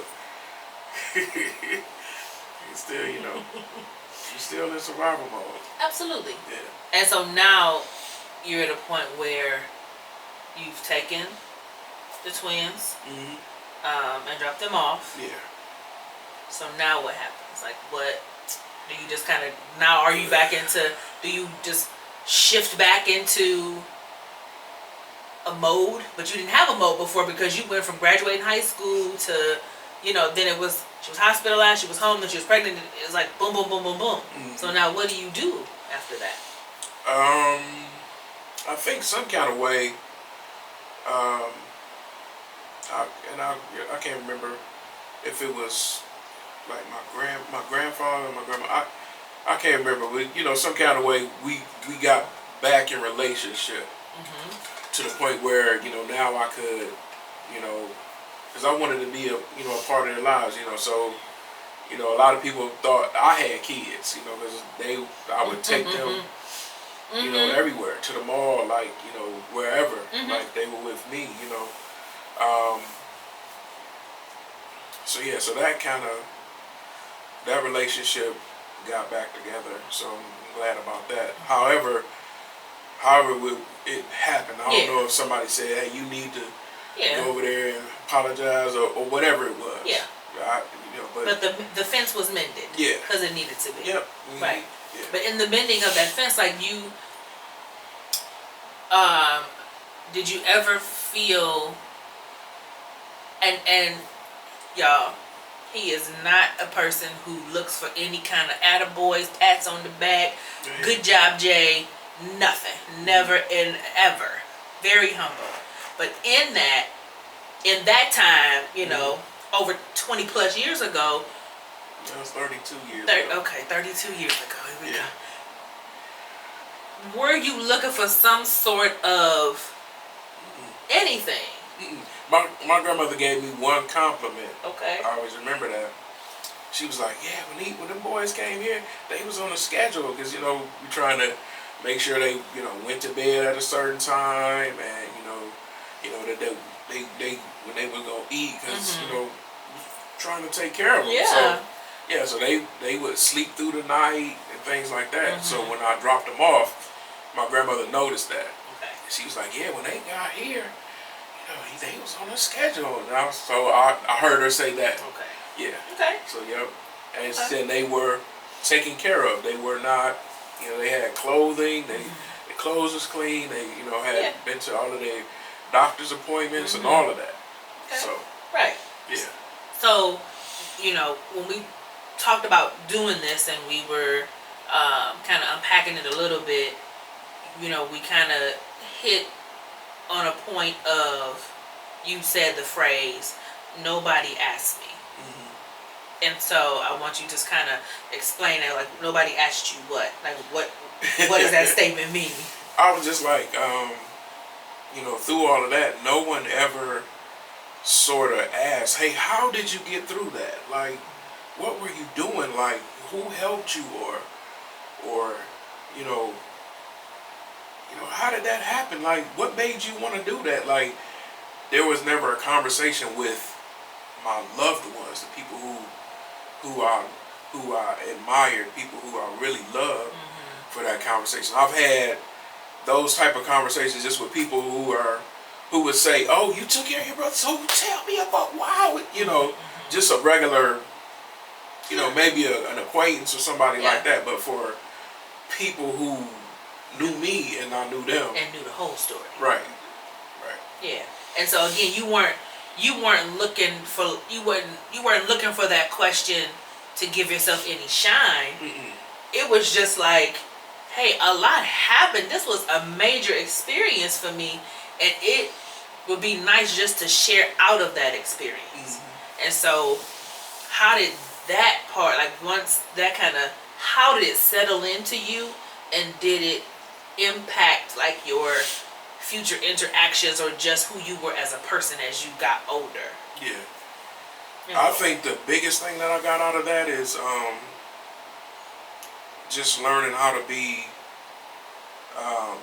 still, you know, you're still in survival mode. absolutely. Yeah. And so now you're at a point where you've taken the twins and dropped them off. Yeah. So now what happens? Like, what do you just kind of, now are you back into, do you just shift back into a mode? But you didn't have a mode before because you went from graduating high school to, you know, then it was, she was hospitalized, she was home, then she was pregnant. It was like boom, boom, boom, boom, boom. So now what do you do after that? I think some kind of way, I can't remember if it was like my grandfather and my grandma. I can't remember, but you know, some kind of way we got back in relationship to the point where, you know, now I could, you know, because I wanted to be a part of their lives, you know. So, you know, a lot of people thought I had kids, you know, because I would take them, you know, everywhere, to the mall, like, you know, wherever, like they were with me, you know. So that relationship got back together. So I'm glad about that. However it happened, I don't know if somebody said, hey, you need to go over there and apologize or whatever it was. Yeah. You know, But the fence was mended. Yeah. Because it needed to be. Yep. Right. Yeah. But in the mending of that fence, like you, did you ever feel, and y'all, he is not a person who looks for any kind of attaboys, pats on the back, good job, Jay, nothing, never and ever. Very humble. But in that time, you know, over 20 plus years ago. That was 32 years ago. Okay, 32 years ago. Here we go. Were you looking for some sort of anything? My grandmother gave me one compliment. Okay. I always remember that. She was like, yeah, when them boys came here, they was on a schedule, because, you know, we're trying to make sure they, you know, went to bed at a certain time, and, you know that they when they were going to eat, because, you know, trying to take care of them. Yeah. So they would sleep through the night and things like that. So when I dropped them off, my grandmother noticed that. Okay. She was like, yeah, when they got here, you know, they was on a schedule. And I heard her say that. Okay. Yeah. Okay. So, yep. And then they were taken care of. They were not, you know, they had clothing. Their clothes was clean. They, you know, had been to all of their doctor's appointments and all of that. Okay. So. Right. Yeah. So, you know, when we talked about doing this and we were kind of unpacking it a little bit, you know, we kind of hit on a point of, you said the phrase, nobody asked me. And so I want you to just kind of explain it, like, nobody asked you what? Like, what does that statement mean? I was just like, you know, through all of that, no one ever sort of asked, hey, how did you get through that? Like, what were you doing? Like, who helped you? Or you know, how did that happen? Like, what made you want to do that? Like, there was never a conversation with my loved ones, the people who I admired, people who I really loved, for that conversation. I've had those type of conversations just with people who who would say, "Oh, you took care of your brother, so tell me about why," you know, just a regular, you know, maybe an acquaintance or somebody like that. But for people who knew me and I knew them and knew the whole story. Right. Yeah. And so again, you weren't looking for that question to give yourself any shine. It was just like, hey, a lot happened. This was a major experience for me, and it would be nice just to share out of that experience. And so, how did that part, like once that kind of, how did it settle into you, and did it impact like your future interactions or just who you were as a person as you got older? Yeah. I think the biggest thing that I got out of that is just learning how to be a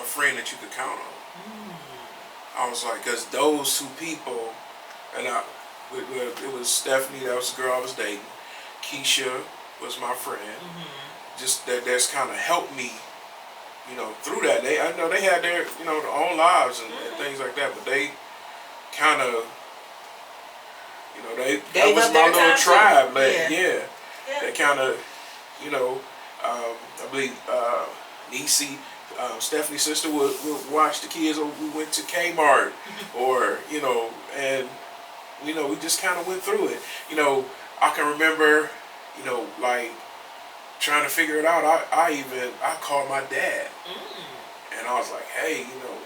friend that you could count on. I was like, because those two people, and it was Stephanie, that was the girl I was dating. Keisha was my friend. Just that's kind of helped me, you know, through that. I know they had their, you know, their own lives and things like that, but they kind of, you know, that was my little tribe. They kind of, you know, I believe Nisi, Stephanie's sister would watch the kids, or we went to Kmart, or, you know, and, you know, we just kind of went through it. You know, I can remember, you know, like, trying to figure it out. I called my dad, and I was like, hey, you know,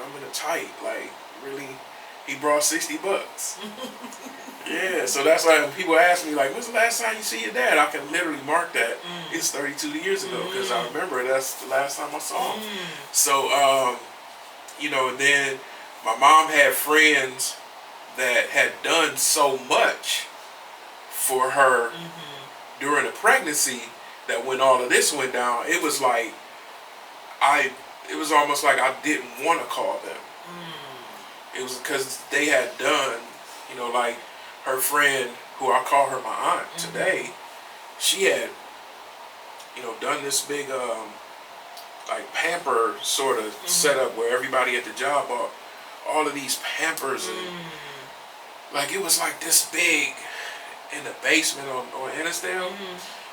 I'm in a tight, like, really, he brought $60. Yeah, so that's why when people ask me, like, when's the last time you see your dad? I can literally mark that. It's 32 years ago, because I remember that's the last time I saw him. So, you know, and then my mom had friends that had done so much for her during the pregnancy, that when all of this went down, it was like, it was almost like I didn't want to call them. It was because they had done, you know, like her friend, who I call her my aunt today, she had, you know, done this big, like pamper sort of setup where everybody at the job bought all of these Pampers, and like it was like this big in the basement on Ennisdale.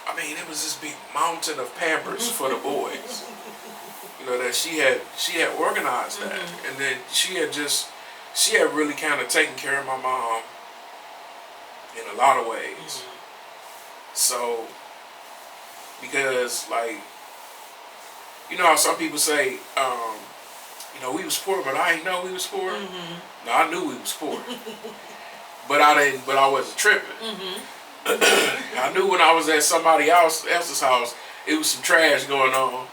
I mean, it was this big mountain of Pampers for the boys. You know, that she had organized that, and then she had really kind of taken care of my mom in a lot of ways. So, because like, you know how some people say, you know, we was poor, but I didn't know we was poor. No, I knew we was poor, but I wasn't tripping. I knew when I was at somebody else's house, it was some trash going on.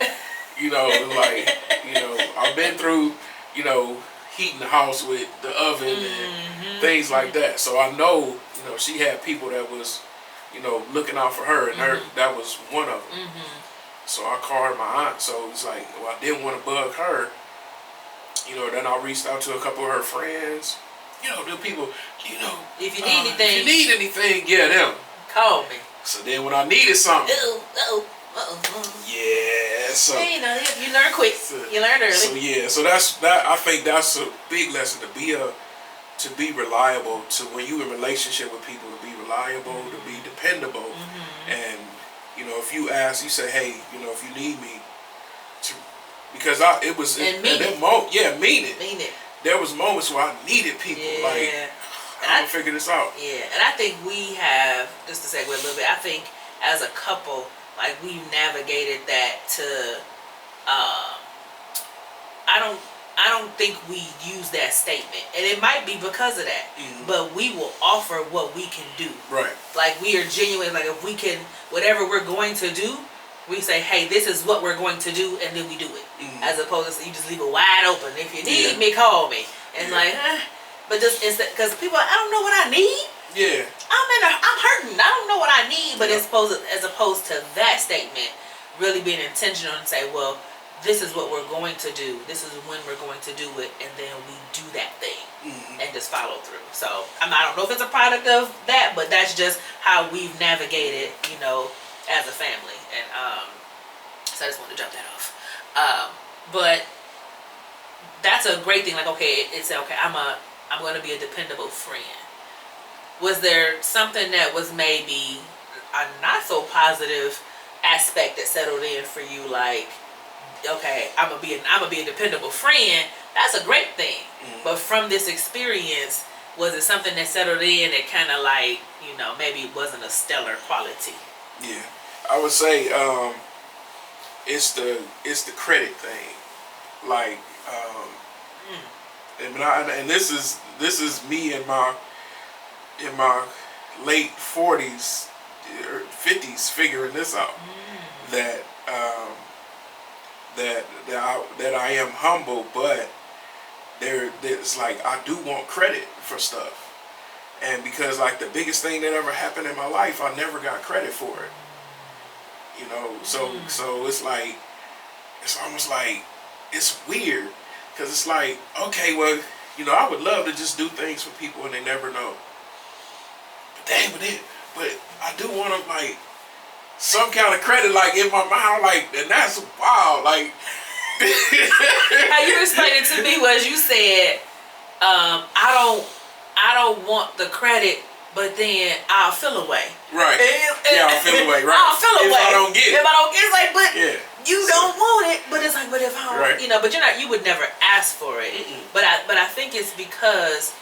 You know, like, you know, I've been through, you know, heating the house with the oven and things like that. So I know, you know, she had people that was, you know, looking out for her, and that was one of them. So I called her my aunt. So it's like, well, I didn't want to bug her. You know, then I reached out to a couple of her friends. You know, the people, you know, if you need anything, yeah, them. Call me. So then when I needed something, yeah, so hey, you know, you learn quick. You learn early. So yeah, so that. I think that's a big lesson, to be reliable. To when you in relationship with people, to be reliable, to be dependable, and you know, if you ask, you say, hey, you know, if you need me, because it was and mean it. Mean it. Mean it. There was moments where I needed people, like, I'm gonna figure this out. Yeah, and I think we have, just to segue a little bit, I think as a couple, like, we navigated that to, I don't think we use that statement, and it might be because of that, but we will offer what we can do. Right. Like, we are genuine, like, if we can, whatever we're going to do, we say, hey, this is what we're going to do, and then we do it. As opposed to you just leave it wide open. If you need me, call me. And like, but just instead, because people, I don't know what I need. Yeah. I'm hurting. I don't know what I need. But as opposed to that statement, really being intentional and say, well, this is what we're going to do. This is when we're going to do it, and then we do that thing and just follow through. So I don't know if it's a product of that, but that's just how we've navigated, you know, as a family. And so I just wanted to jump that off. But that's a great thing. Like, okay, it's okay. I'm going to be a dependable friend. Was there something that was maybe a not so positive aspect that settled in for you? Like, okay, I'm gonna be a dependable friend. That's a great thing. But from this experience, was it something that settled in that kind of like, maybe it wasn't a stellar quality? Yeah, I would say it's the credit thing. Like, and this is me in my late 40s or 50s figuring this out. That that I am humble, but it's like I do want credit for stuff. And because like the biggest thing that ever happened in my life, I never got credit for it. So it's like, it's almost like, it's weird. Because it's like, okay, well, I would love to just do things for people and they never know. But dang, but I do want to, like, some kind of credit, like, in my mind, like, and that's wild, like. How you explained it to me was you said, I don't want the credit, but then I'll feel away. Right. I'll feel away. Right. I'll feel away. If I don't get it. It's like, but you don't want it. But it's like, but if I don't, right. But you would never ask for it. But I think it's because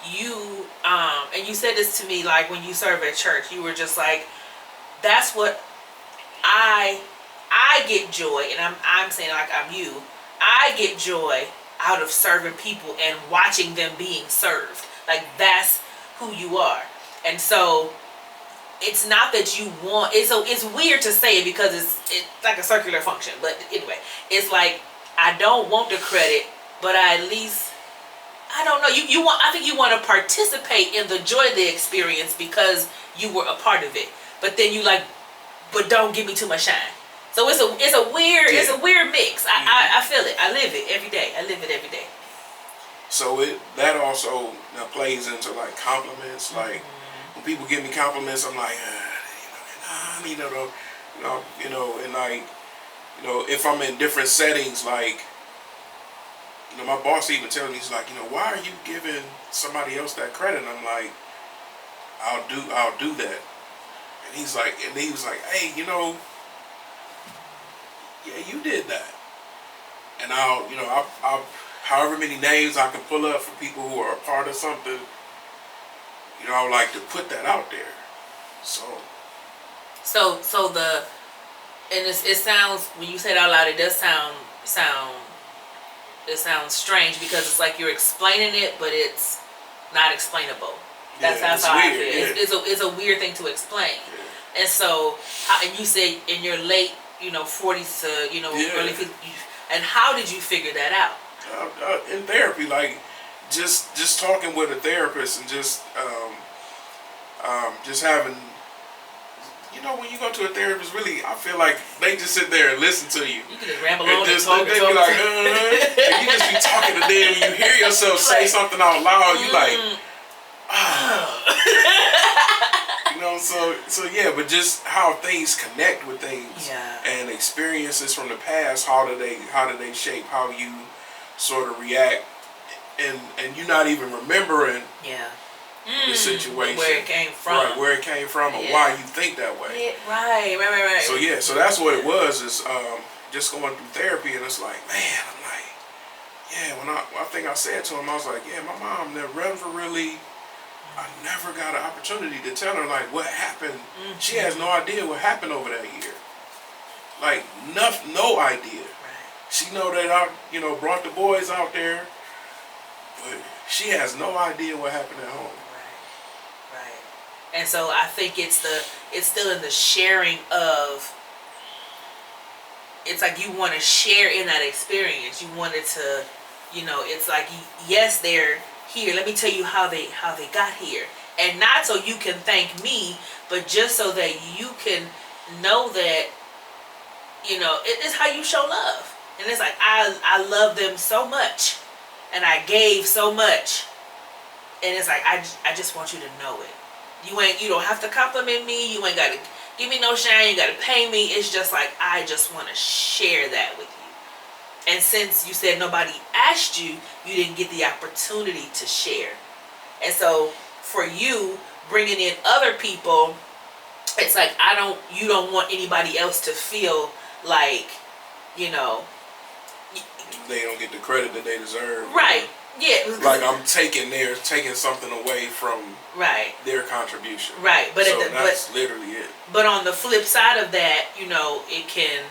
you, and you said this to me, like when you serve at church, you were just like, that's what I get joy, and I'm saying like I'm you. I get joy out of serving people and watching them being served. Like that's who you are. And so it's not that you want. It's weird to say it because it's like a circular function. But anyway, it's like I don't want the credit, but I don't know. You want. I think you want to participate in the joy of the experience because you were a part of it. But then you like, but don't give me too much shine. So it's a weird mix. I feel it. I live it every day. So that also plays into like compliments. Like when people give me compliments, I'm like, and like, if I'm in different settings, like, my boss even tells me, he's like, why are you giving somebody else that credit? And I'm like, I'll do that. And he was like, hey, yeah, you did that. And I'll however many names I can pull up for people who are a part of something, I would like to put that out there. It sounds, when you say it out loud, it does sound strange because it's like you're explaining it, but it's not explainable. That's how I feel. It's a weird thing to explain. Yeah. And so, and you say in your late, 40s to, early 50s, and how did you figure that out? In therapy, like just talking with a therapist and just having, when you go to a therapist, really, I feel like they just sit there and listen to you. You can just ramble on and talk. They be like, and you just be talking to them, and you hear yourself say something out loud, you like, so yeah, but just how things connect with things and experiences from the past, how do they shape how you sort of react, and you're not even remembering the situation, where it came from, and why you think that way. Right. So that's what it was, is just going through therapy, and it's like, man, I'm like, when I think I said to him, I was like, my mom never really, I never got an opportunity to tell her like what happened. She has no idea what happened over that year. Like no idea. She know that I, brought the boys out there, but she has no idea what happened at home. Right. And so I think it's still in the sharing of. It's like you want to share in that experience. You wanted to, it's like, yes, they're here. Let me tell you how they got here, and not so you can thank me, but just so that you can know that, it is how you show love. And it's like, I love them so much, and I gave so much, and it's like, I just want you to know it. You don't have to compliment me. You ain't got to give me no shine. You got to pay me. It's just like, I just want to share that with And since you said nobody asked you, you didn't get the opportunity to share. And so for you bringing in other people, it's like you don't want anybody else to feel like, you know, they don't get the credit that they deserve. Right. Yeah. Like I'm taking something away from right. their contribution. Right. But so that's literally it. But on the flip side of that, you know, it can,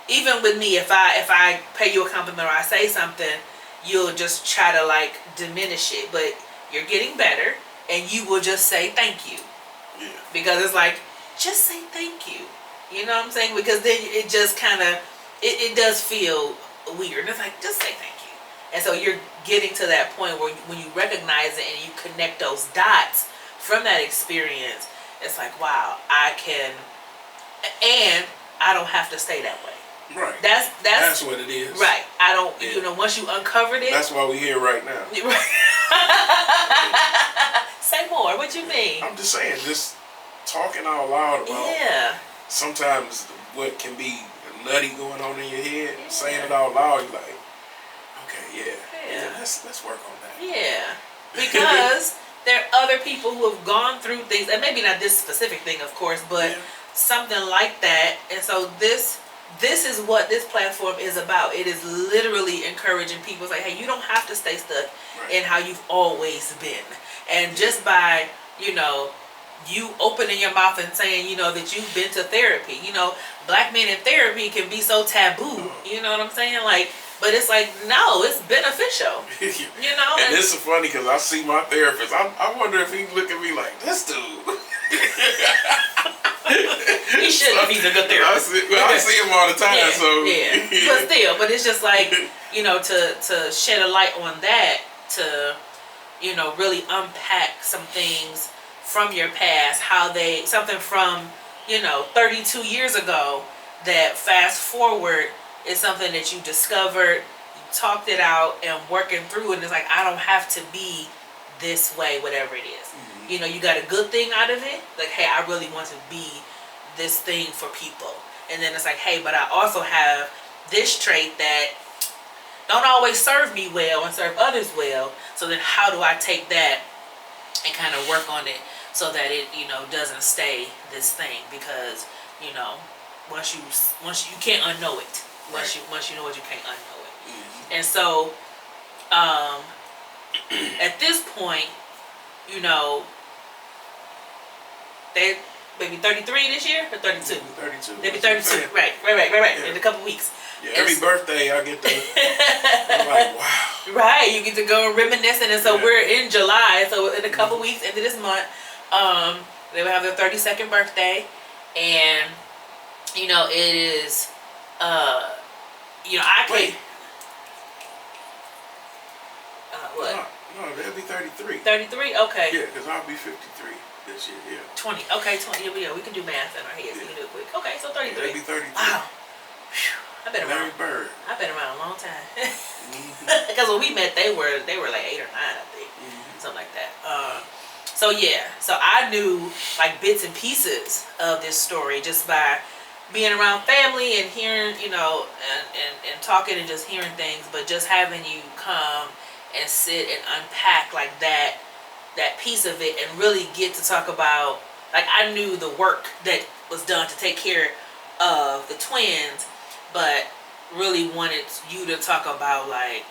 even with me, if I pay you a compliment or I say something, you'll just try to like diminish it. But you're getting better, and you will just say thank you. Yeah. Because it's like, just say thank you. You know what I'm saying? Because then it just kind of, it does feel weird. And it's like, just say thank you. And so you're getting to that point where when you recognize it and you connect those dots from that experience, it's like, wow, I can, and I don't have to stay that way. Right. That's what it is. Right. I don't, you know, once you uncovered it. That's why we're here right now. Say more. What you mean? I'm just saying, just talking out loud about sometimes what can be nutty going on in your head, saying it out loud, you're like, okay, let's work on that. Yeah. Because there are other people who have gone through things, and maybe not this specific thing, of course, but something like that. And so this is what this platform is about. It is literally encouraging people. It's like, hey, you don't have to stay stuck in how you've always been. And just by, you know, you opening your mouth and saying, you know, that you've been to therapy. You know, black men in therapy can be so taboo. You know what I'm saying? Like, but it's like, no, it's beneficial. You know? And this is funny because I see my therapist. I wonder if he look at me like, this dude. He should if he's a good therapist. I see him all the time. But it's just like, you know, to shed a light on that, to, you know, really unpack some things from your past, something from, you know, 32 years ago that fast forward is something that you discovered, you talked it out and working through, and it's like, I don't have to be this way, whatever it is. Mm-hmm. You know, you got a good thing out of it, like, hey, I really want to be this thing for people. And then it's like, hey, but I also have this trait that don't always serve me well and serve others well. So then how do I take that and kind of work on it so that it, you know, doesn't stay this thing? Because, you know, once you can't unknow it. Once you know it, you can't unknow it. Mm-hmm. And so at this point, you know, they maybe 33 this year or 32? 32. Maybe 32. Right. Yeah. In a couple weeks. Yeah, every birthday I get to, I'm like, wow. Right, you get to go reminiscing, and so we're in July, so in a couple weeks into this month, they will have their 32nd birthday, and, you know, it is, you know, I can... what? No, they'll be 33. 33? Okay. Yeah, because I'll be 53 this year, 20. Okay, 20. Yeah, we can do math in our heads. We can do it quick. Okay, so 33. They'll be 33. Wow. I've been around. I've been around a long time. Because when we met, they were like 8 or 9, I think, something like that. So I knew like bits and pieces of this story just by being around family and hearing, you know, and talking and just hearing things. But just having you come and sit and unpack like that piece of it and really get to talk about, like, I knew the work that was done to take care of the twins, but really wanted you to talk about, like,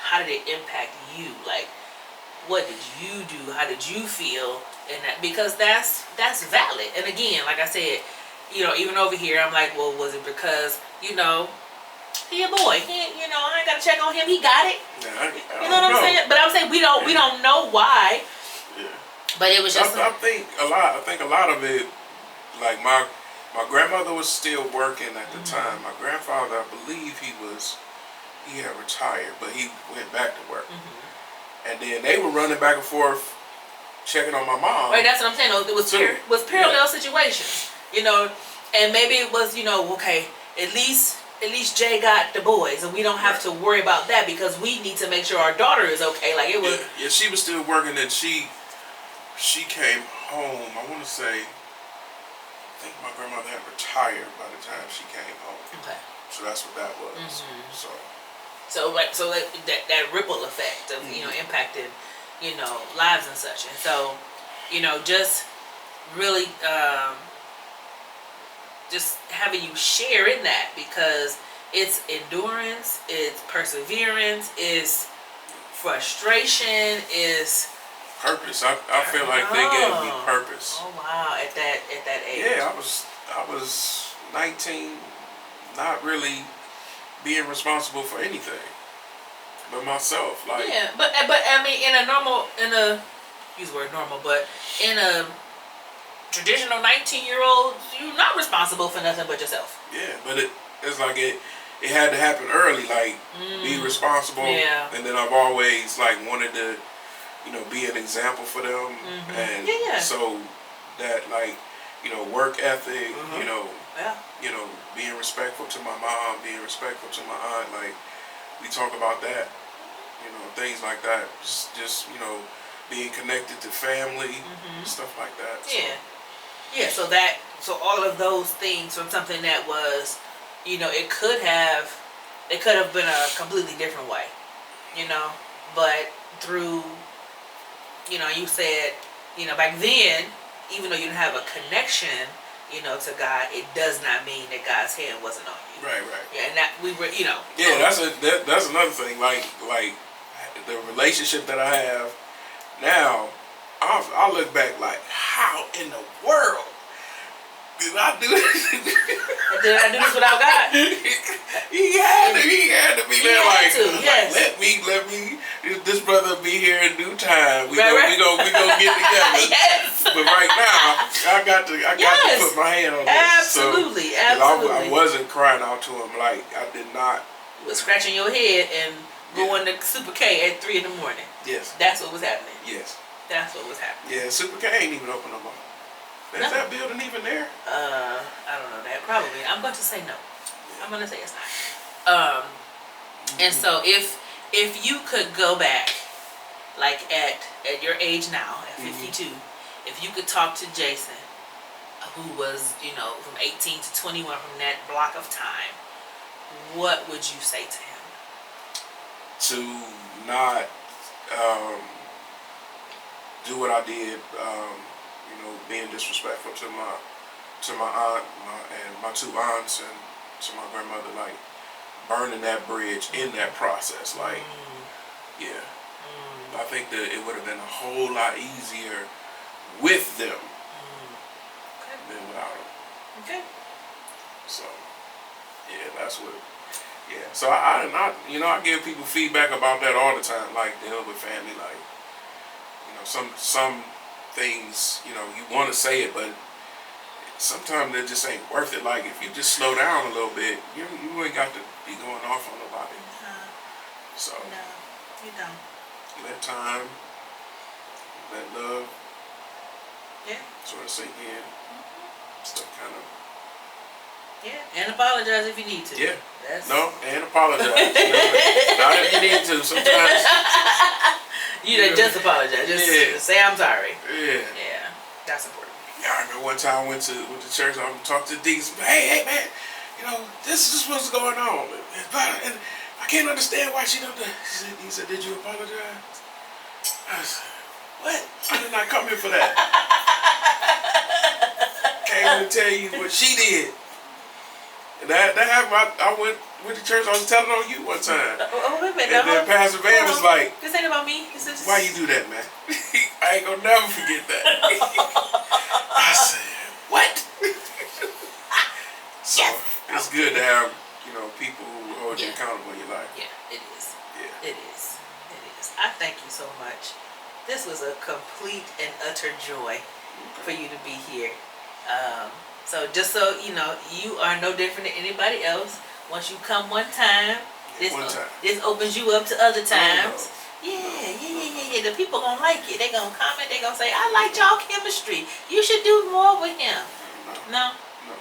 how did it impact you? Like, what did you do? How did you feel in that? Because that's valid. And again, like I said, you know, even over here, I'm like, well, was it because, you know, he a boy? You know, I ain't gotta check on him. He got it. You know what I'm saying? But I'm saying we don't know why. Yeah. But it was just. I think a lot of it, like my grandmother was still working at the time. My grandfather, I believe he had retired, but he went back to work. And then they were running back and forth, checking on my mom. Right, that's what I'm saying. It was parallel situations, you know, and maybe it was, you know, okay, at least Jay got the boys, and we don't have to worry about that because we need to make sure our daughter is okay. Like it was. Yeah, she was still working, and she came home. I want to say think my grandmother had retired by the time she came home. Okay. So that's what that was. Mm-hmm. So that ripple effect of impacted lives and such, and so just really just having you share in that, because it's endurance, it's perseverance, it's frustration, is purpose. I feel like they gave me purpose. Oh wow! At that age. Yeah, I was 19, not really being responsible for anything but myself. Like yeah, but I mean, use the word normal, but in a traditional 19-year-old, you're not responsible for nothing but yourself. Yeah, but it's like it had to happen early. Like be responsible. Yeah. And then I've always like wanted to, be an example for them, and so that like work ethic, being respectful to my mom, being respectful to my aunt, like we talk about that, things like that, just being connected to family, stuff like that. So. So all of those things from something that was, it could have been a completely different way, but through, you said, back then, even though you didn't have a connection, to God, it does not mean that God's hand wasn't on you. Right. Yeah, and that we were, Yeah, that's another thing. Like the relationship that I have now, I look back like, how in the world did I do this? Did I do this without God? He had to be there. Like, yes. let me. This brother be here in due time. We gonna get together. Yes. But right now, I got to put my hand on this. Absolutely. I wasn't crying out to him like I did not. You was scratching your head and going to Super K at 3 a.m. Yes. That's what was happening. Yes. That's what was happening. Yeah, Super K ain't even open no more. Is that building even there? I don't know that. Probably. I'm going to say no. I'm going to say it's not. And so if you could go back, like at your age now, at 52, if you could talk to Jason, who was, from 18 to 21 from that block of time, what would you say to him? To not do what I did, being disrespectful to my aunt and my two aunts and to my grandmother, like burning that bridge in that process. Like, yeah, I think that it would have been a whole lot easier with them than without them. Okay. So, yeah, that's what. Yeah, so I give people feedback about that all the time, like dealing with family, like some things you want to say it, but sometimes it just ain't worth it. Like if you just slow down a little bit, you ain't got to be going off on nobody. So no, you don't. Let time, let love, sort of sink in. Stuff kind of. Yeah, and apologize if you need to. Yeah. And apologize. Not if you need to. Sometimes. Just apologize. Just say I'm sorry. Yeah. Yeah, that's important. Yeah, I remember one time I went to church. I talked to the deacons. Hey man, this is what's going on, and I can't understand why she don't do. He said, "Did you apologize?" I said, "What? I did not come here for that." Came to tell you what she did. And that happened. I went to church. I was telling on you one time. Wait a minute. And then Pastor Van was like, "This ain't about me. Why you do that, man?" I ain't gonna never forget that. I said, "What?" So it's good to have people who hold you accountable in your life. Yeah, it is. Yeah. It is. I thank you so much. This was a complete and utter joy for you to be here. So just so you know, you are no different than anybody else. Once you come one time, this opens you up to other times. Yeah. The people gonna like it. They gonna comment. They gonna say, "I like y'all chemistry. You should do more with him." No.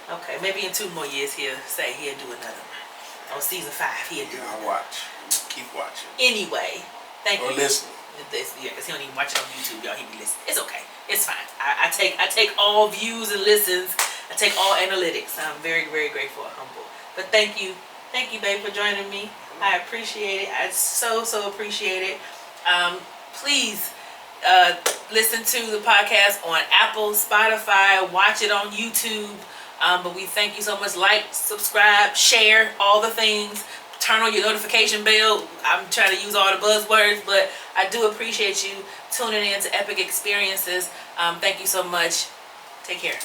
Okay, maybe in 2 more years he'll say he'll do another one. On season 5 he'll do. I'll watch. Keep watching. Anyway, thank you. Or listening. Yeah, because he don't even watch it on YouTube, y'all. He be listening. It's okay. It's fine. I take all views and listens. I take all analytics. I'm very, very grateful and humble. But thank you, babe, for joining me. I appreciate it. I so appreciate it. Please listen to the podcast on Apple, Spotify, watch it on YouTube. But we thank you so much. Like, subscribe, share, all the things. Turn on your notification bell. I'm trying to use all the buzzwords, but I do appreciate you tuning in to Epic Experiences. Thank you so much. Take care.